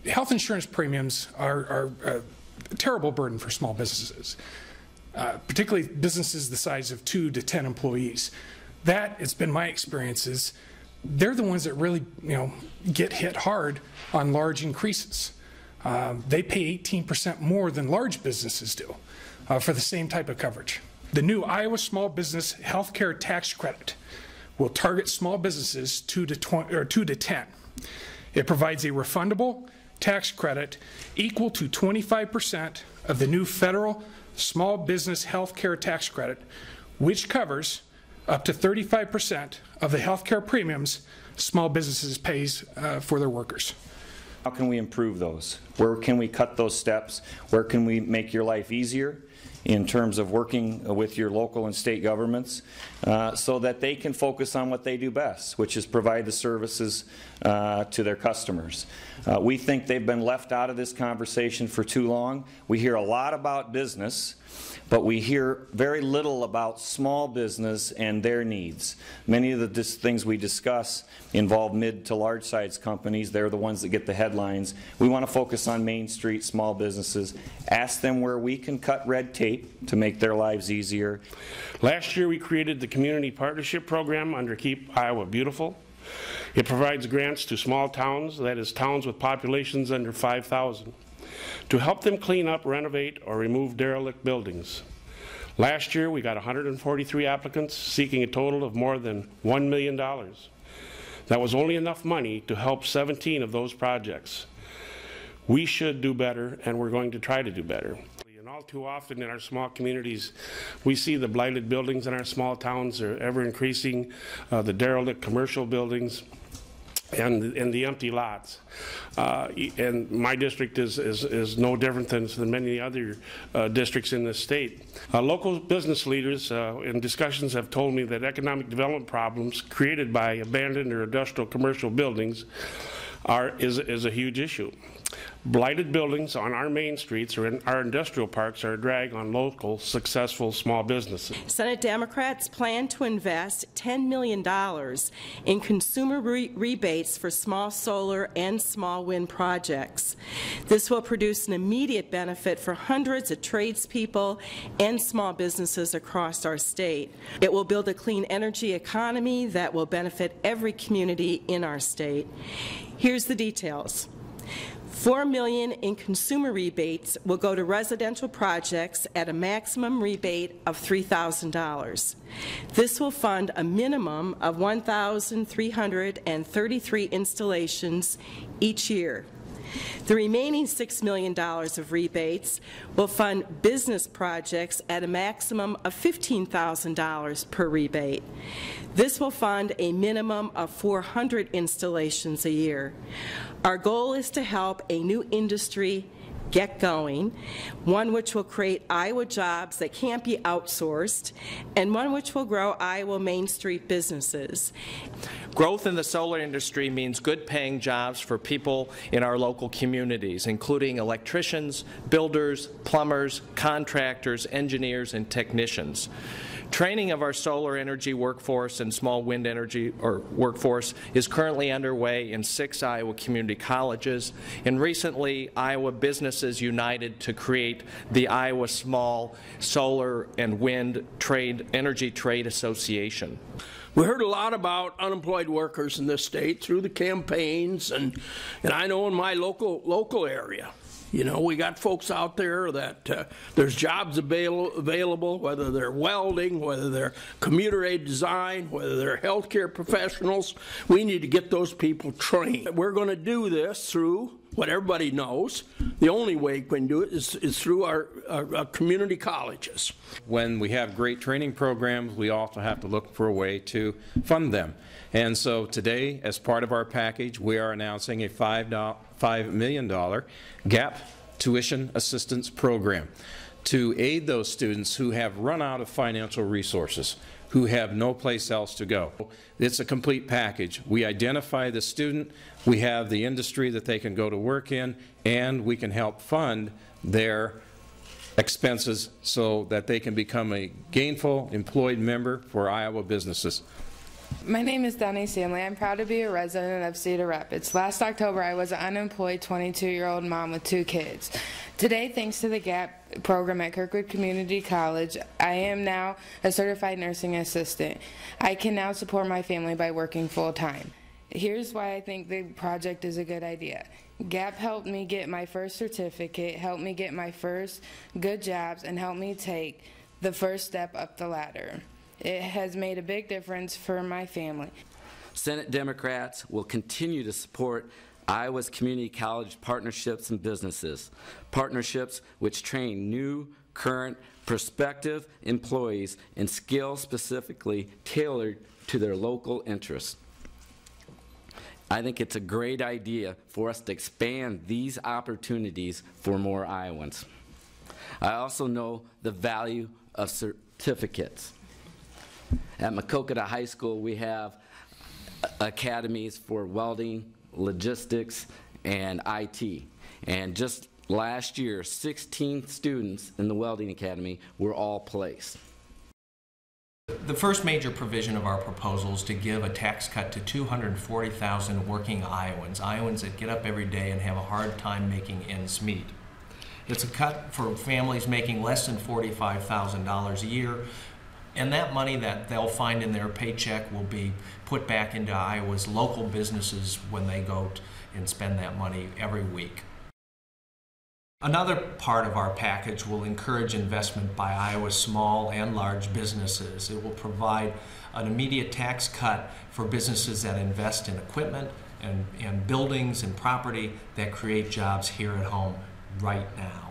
health insurance premiums are a terrible burden for small businesses, particularly businesses the size of 2 to 10 employees. That, it's been my experiences, they're the ones that really, get hit hard on large increases. They pay 18% more than large businesses do for the same type of coverage. The new Iowa Small Business Healthcare Tax Credit will target small businesses 2 to 10. It provides a refundable tax credit equal to 25% of the new federal Small Business Healthcare Tax Credit, which covers up to 35% of the healthcare premiums small businesses pays for their workers. How can we improve those? Where can we cut those steps? Where can we make your life easier in terms of working with your local and state governments so that they can focus on what they do best, which is provide the services to their customers. We think they've been left out of this conversation for too long. We hear a lot about business, but we hear very little about small business and their needs. Many of the things we discuss involve mid to large size companies. They're the ones that get the headlines. We want to focus on Main Street small businesses, ask them where we can cut red tape to make their lives easier. Last year we created the Community Partnership Program under Keep Iowa Beautiful. It provides grants to small towns, that is towns with populations under 5,000. to help them clean up, renovate, or remove derelict buildings. Last year, we got 143 applicants seeking a total of more than $1 million. That was only enough money to help 17 of those projects. We should do better, and we're going to try to do better. And all too often in our small communities, we see the blighted buildings in our small towns are ever increasing, the derelict commercial buildings, and the empty lots. And my district is no different than many other districts in this state. Local business leaders in discussions have told me that economic development problems created by abandoned or industrial commercial buildings is a huge issue. Blighted buildings on our main streets or in our industrial parks are a drag on local, successful small businesses. Senate Democrats plan to invest $10 million in consumer rebates for small solar and small wind projects. This will produce an immediate benefit for hundreds of tradespeople and small businesses across our state. It will build a clean energy economy that will benefit every community in our state. Here's the details. $4 million in consumer rebates will go to residential projects at a maximum rebate of $3,000. This will fund a minimum of 1,333 installations each year. The remaining $6 million of rebates will fund business projects at a maximum of $15,000 per rebate. This will fund a minimum of 400 installations a year. Our goal is to help a new industry get going, one which will create Iowa jobs that can't be outsourced, and one which will grow Iowa Main Street businesses. Growth in the solar industry means good paying jobs for people in our local communities, including electricians, builders, plumbers, contractors, engineers, and technicians. Training of our solar energy workforce and small wind energy workforce is currently underway in 6 Iowa community colleges, and recently Iowa businesses united to create the Iowa Small Solar and Wind Energy Trade Association. We heard a lot about unemployed workers in this state through the campaigns, and I know in my local area, you know, we got folks out there that there's jobs available, whether they're welding, whether they're commuter aid design, whether they're healthcare professionals. We need to get those people trained. We're going to do this through what everybody knows. The only way we can do it is through our community colleges. When we have great training programs, we also have to look for a way to fund them. And so today, as part of our package, we are announcing a $5 million GAP tuition assistance program to aid those students who have run out of financial resources, who have no place else to go. It's a complete package. We identify the student, we have the industry that they can go to work in, and we can help fund their expenses so that they can become a gainful employed member for Iowa businesses. My name is Donnie Stanley. I'm proud to be a resident of Cedar Rapids. Last October, I was an unemployed 22-year-old mom with 2 kids. Today, thanks to the GAP program at Kirkwood Community College, I am now a certified nursing assistant. I can now support my family by working full-time. Here's why I think the project is a good idea. GAP helped me get my first certificate, helped me get my first good jobs, and helped me take the first step up the ladder. It has made a big difference for my family. Senate Democrats will continue to support Iowa's community college partnerships and businesses, partnerships which train new, current, prospective employees in skills specifically tailored to their local interests. I think it's a great idea for us to expand these opportunities for more Iowans. I also know the value of certificates. At Maquoketa High School, we have academies for welding, logistics, and IT. And just last year, 16 students in the welding academy were all placed. The first major provision of our proposal is to give a tax cut to 240,000 working Iowans, Iowans that get up every day and have a hard time making ends meet. It's a cut for families making less than $45,000 a year, and that money that they'll find in their paycheck will be put back into Iowa's local businesses when they go and spend that money every week. Another part of our package will encourage investment by Iowa's small and large businesses. It will provide an immediate tax cut for businesses that invest in equipment and buildings and property that create jobs here at home right now.